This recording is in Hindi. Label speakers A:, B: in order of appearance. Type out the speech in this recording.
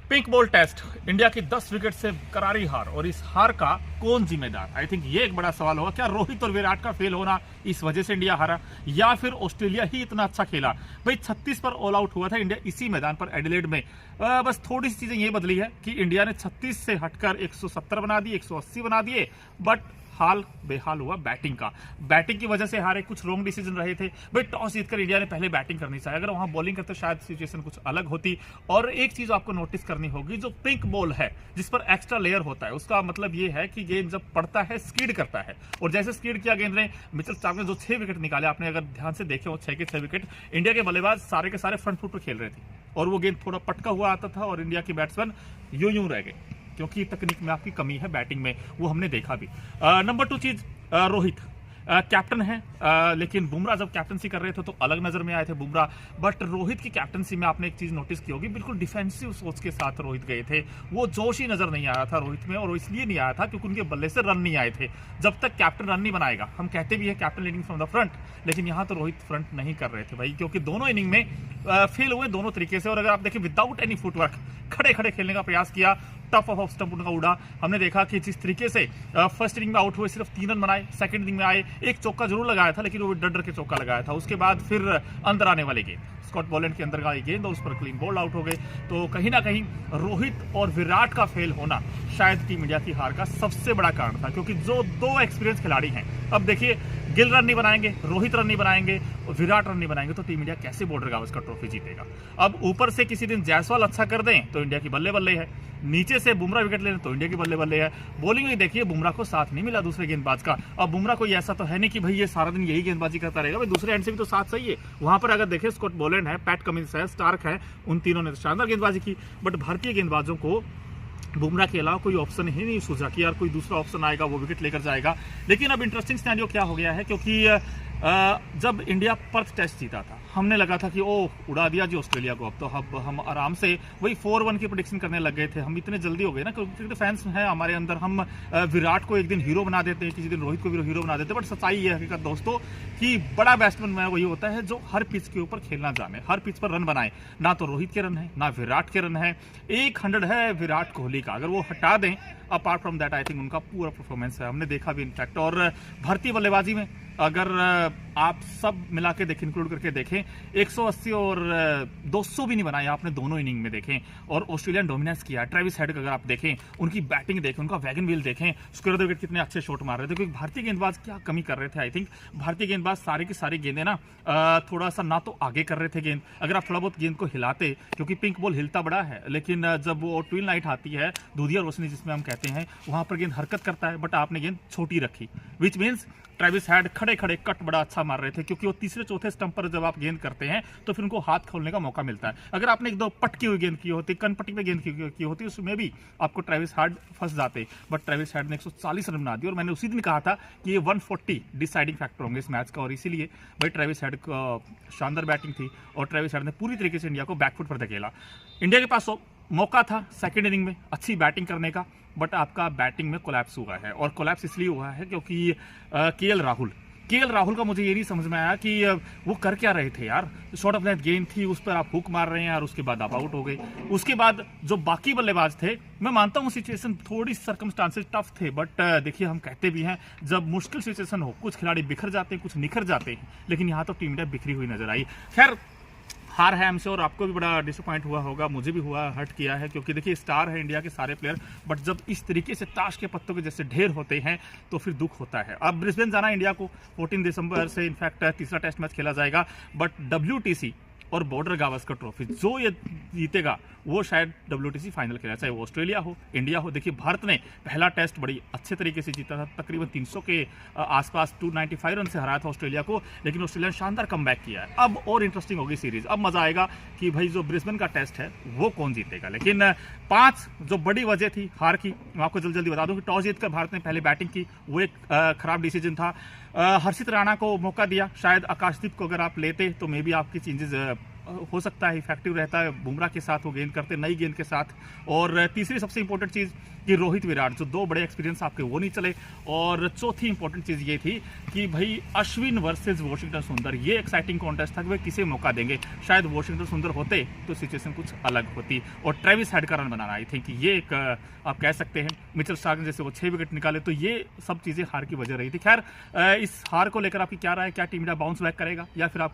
A: पिंक बॉल टेस्ट, इंडिया की 10 विकेट से करारी हार, और इस हार का कौन जिम्मेदार? आई थिंक ये एक बड़ा सवाल होगा। क्या रोहित और विराट का फेल होना इस वजह से इंडिया हारा, या फिर ऑस्ट्रेलिया ही इतना अच्छा खेला? भाई 36 पर ऑल आउट हुआ था इंडिया इसी मैदान पर एडिलेड में। बस थोड़ी सी चीजें ये बदली है कि इंडिया ने 36 से हटकर 170 बना दिए, 180 बना दिए, बट हाल बेहाल हुआ बैटिंग का। बैटिंग की वजह से हारे, कुछ रॉन्ग डिसीजन रहे थे। भाई टॉस जीतकर इंडिया ने पहले बैटिंग करनी चाहिए, अगर वहां बॉलिंग करते शायद सिचुएशन कुछ अलग होती। और एक चीज आपको नोटिस करनी होगी, जो पिंक बॉल है जिस पर एक्स्ट्रा लेयर होता है, उसका मतलब ये है कि गेंद जब पड़ता है स्कीड करता है, और जैसे स्कीड किया गेंद ने, मिचेल स्टार्क ने जो 6 विकेट निकाले, आपने अगर ध्यान से देखे हो 6 के 6 विकेट, इंडिया के बल्लेबाज सारे के सारे फ्रंट फुट पर खेल रहे थे, और वो गेंद थोड़ा पटका हुआ आता था, और इंडिया के बैट्समैन यूं रह गए, क्योंकि तकनीक में आपकी कमी है बैटिंग में, वो हमने देखा भी। नंबर 2 चीज, रोहित कैप्टन है, लेकिन बुमराह जब कैप्टनसी कर रहे थे तो अलग नजर में आए थे बुमराह, बट रोहित की कैप्टनसी में आपने एक चीज नोटिस की होगी, बिल्कुल डिफेंसिव सोच के साथ रोहित गए थे। वो जोश ही नजर नहीं आया था रोहित में, और वो इसलिए नहीं आया था क्योंकि उनके बल्ले से रन नहीं आए थे। जब तक कैप्टन रन नहीं बनाएगा, हम कहते भी है captain leading from the front, लेकिन यहां तो रोहित फ्रंट नहीं कर रहे थे भाई, क्योंकि दोनों इनिंग में फेल हुए दोनों तरीके से। और अगर आप देखें, विदाउट एनी फुटवर्क खड़े खड़े खेलने का प्रयास किया, टफ ऑफ स्टंप उनका उड़ा। हमने देखा कि जिस तरीके से फर्स्ट इनिंग में आउट हुए, सिर्फ 3 रन बनाए, सेकंड इनिंग में आए, एक चौका जरूर लगाया था, लेकिन वो डर के चौका लगाया था। उसके बाद फिर अंदर आने वाले गेंद, स्कॉट बॉलैंड के अंदर का गेंद, और उस पर क्लीन बोल्ड आउट हो गए। तो कहीं ना कहीं रोहित और विराट का फेल होना शायद टीम इंडिया की हार का सबसे बड़ा कारण था, क्योंकि जो 2 एक्सपीरियंस खिलाड़ी हैं, अब देखिए गिल रन नहीं बनाएंगे, रोहित रन नहीं बनाएंगे, विराट रन नहीं बनाएंगे, तो टीम इंडिया कैसे बॉर्डर गावस्कर ट्रॉफी जीतेगा? अब ऊपर से किसी दिन जायसवाल अच्छा कर दें तो इंडिया की बल्ले बल्ले है, नीचे से बुमराह विकेट ले लें तो इंडिया की बल्ले बल्ले है। बॉलिंग में देखिए बुमराह को साथ नहीं मिला दूसरे गेंदबाज का। अब बुमराह कोई ऐसा तो है नहीं कि भाई ये सारा दिन यही गेंदबाजी करता रहेगा, भाई दूसरे एंड से भी तो साथ सही है। वहां पर अगर देखें, स्कॉट बॉलैंड है, पैट कमिंस है, स्टार्क है, उन तीनों ने तो शानदार गेंदबाजी की, बट भारतीय गेंदबाजों को बुमराह के अलावा कोई ऑप्शन ही नहीं सूझा कि यार कोई दूसरा ऑप्शन आएगा वो विकेट लेकर जाएगा। लेकिन अब इंटरेस्टिंग सिनेरियो क्या हो गया है, क्योंकि जब इंडिया पर्थ टेस्ट जीता था, हमने लगा था कि ओह उड़ा दिया जी ऑस्ट्रेलिया को, अब तो हम आराम से वही 4-1 की प्रेडिक्शन करने लग गए थे। हम इतने जल्दी हो गए ना, क्योंकि फैंस हैं हमारे अंदर, हम विराट को एक दिन हीरो बना देते हैं, किसी दिन रोहित को भी हीरो बना देते हैं। बट सच्चाई ये हकीकत दोस्तों कि बड़ा बैट्समैन वही होता है जो हर पिच के ऊपर खेलना जाने, हर पिच पर रन बनाए। ना तो रोहित के रन है, ना विराट के रन है। 100 है विराट कोहली का, अगर वो हटा दें, apart from that I think उनका पूरा परफॉर्मेंस है, हमने देखा भी इनफैक्ट। और भारतीय बल्लेबाजी में अगर आप सब मिला के देखें, इंक्लूड करके देखें, 180 और 200 भी नहीं बनाया आपने दोनों इनिंग में देखें, और ऑस्ट्रेलियन डोमिनेंस किया। ट्रेविस हेड का अगर आप देखें, उनकी बैटिंग देखें, उनका वैगन व्हील देखें, स्क्वायर विकेट कितने अच्छे शॉट मार रहे थे, क्योंकि भारतीय गेंदबाज क्या कमी कर रहे थे। आई थिंक भारतीय गेंदबाज सारी की सारी गेंदें ना थोड़ा सा ना तो आगे कर रहे थे गेंद, अगर आप थोड़ा बहुत गेंद को हिलाते, क्योंकि पिंक बॉल हिलता बड़ा है, लेकिन जब वो ट्विल नाइट आती है, दूधिया रोशनी जिसमें हम कहते हैं, वहां पर गेंद हरकत करता है, बट आपने गेंद छोटी रखी, विच मीन्स ट्रेविस हेड खड़े खड़े कट बड़ा अच्छा मार रहे थे, क्योंकि वो तीसरे चौथे स्टंप पर जब आप गेंद करते हैं तो फिर उनको हाथ खोलने का मौका मिलता है। अगर आपने 1-2 पटकी हुई गेंद की होती, कनपट्टी में गेंद की होती, उसमें भी आपको ट्रेविस हेड फंस जाते, बट ट्रेविस हेड ने 140 रन बना दिए। और मैंने उसी दिन कहा था कि ये 140 डिसाइडिंग फैक्टर होंगे इस मैच का, और इसीलिए भाई ट्रेविस हेड का शानदार बैटिंग थी, और ट्रेविस हेड ने पूरी तरीके से इंडिया को बैकफुट पर धकेला। इंडिया के पास मौका था सेकंड इनिंग में अच्छी बैटिंग करने का, बट आपका बैटिंग में कोलैप्स हुआ है, और कोलैप्स इसलिए हुआ है क्योंकि केएल राहुल का मुझे ये नहीं समझ में आया कि वो कर क्या रहे थे यार। शॉर्ट ऑफ लेंथ गेंद थी, उस पर आप हुक मार रहे हैं, और उसके बाद आप आउट हो गए। उसके बाद जो बाकी बल्लेबाज थे, मैं मानता हूँ सिचुएशन थोड़ी सर्कमस्टांसेस टफ थे, बट देखिए हम कहते भी हैं जब मुश्किल सिचुएशन हो, कुछ खिलाड़ी बिखर जाते हैं, कुछ निखर जाते हैं, लेकिन यहाँ तो टीम इंडिया बिखरी हुई नजर आई। खैर हार है हमसे, और आपको भी बड़ा डिसअपॉइंट हुआ होगा, मुझे भी हुआ, हर्ट किया है, क्योंकि देखिए स्टार है इंडिया के सारे प्लेयर, बट जब इस तरीके से ताश के पत्तों के जैसे ढेर होते हैं तो फिर दुख होता है। अब ब्रिस्बेन जाना इंडिया को 14 दिसंबर से, इनफैक्ट तीसरा टेस्ट मैच खेला जाएगा, बट WTC और बॉर्डर गावस्कर ट्रॉफी जो ये जीतेगा वो शायद WTC फाइनल खेला, चाहे वो ऑस्ट्रेलिया हो इंडिया हो। देखिए भारत ने पहला टेस्ट बड़ी अच्छे तरीके से जीता था, तकरीबन 300 के आसपास 295 रन से हराया था ऑस्ट्रेलिया को, लेकिन ऑस्ट्रेलिया ने शानदार कमबैक किया है। अब और इंटरेस्टिंग होगी सीरीज, अब मजा आएगा कि भाई जो ब्रिस्बेन का टेस्ट है वो कौन जीतेगा। लेकिन 5 जो बड़ी वजह थी हार की, मैं आपको जल्दी जल्दी बता दूं कि टॉस जीतकर भारत ने पहले बैटिंग की, वो एक खराब डिसीजन था। हर्षित राणा को मौका दिया, शायद आकाशदीप को अगर आप लेते तो मे बी आपकी चेंजेस हो सकता है इफेक्टिव रहता है बुमराह के साथ, वो गेंद करते नई गेंद के साथ। और तीसरी सबसे इंपॉर्टेंट चीज़ कि रोहित विराट जो दो बड़े एक्सपीरियंस आपके वो नहीं चले। और चौथी इंपॉर्टेंट चीज़ ये थी कि भाई अश्विन वर्सेस वॉशिंगटन सुंदर, ये एक्साइटिंग कॉन्टेस्ट था कि वे किसे मौका देंगे। शायद वॉशिंगटन सुंदर होते तो सिचुएशन कुछ अलग होती। और ट्रेविस हेड का रन बनाना, आई थिंक ये एक आप कह सकते हैं मिचेल स्टार्क ने जैसे वो 6 विकेट निकाले, तो ये सब चीज़ें हार की वजह रही थी। खैर इस हार को लेकर आपकी क्या राय है? क्या टीम इंडिया बाउंस बैक करेगा या फिर आप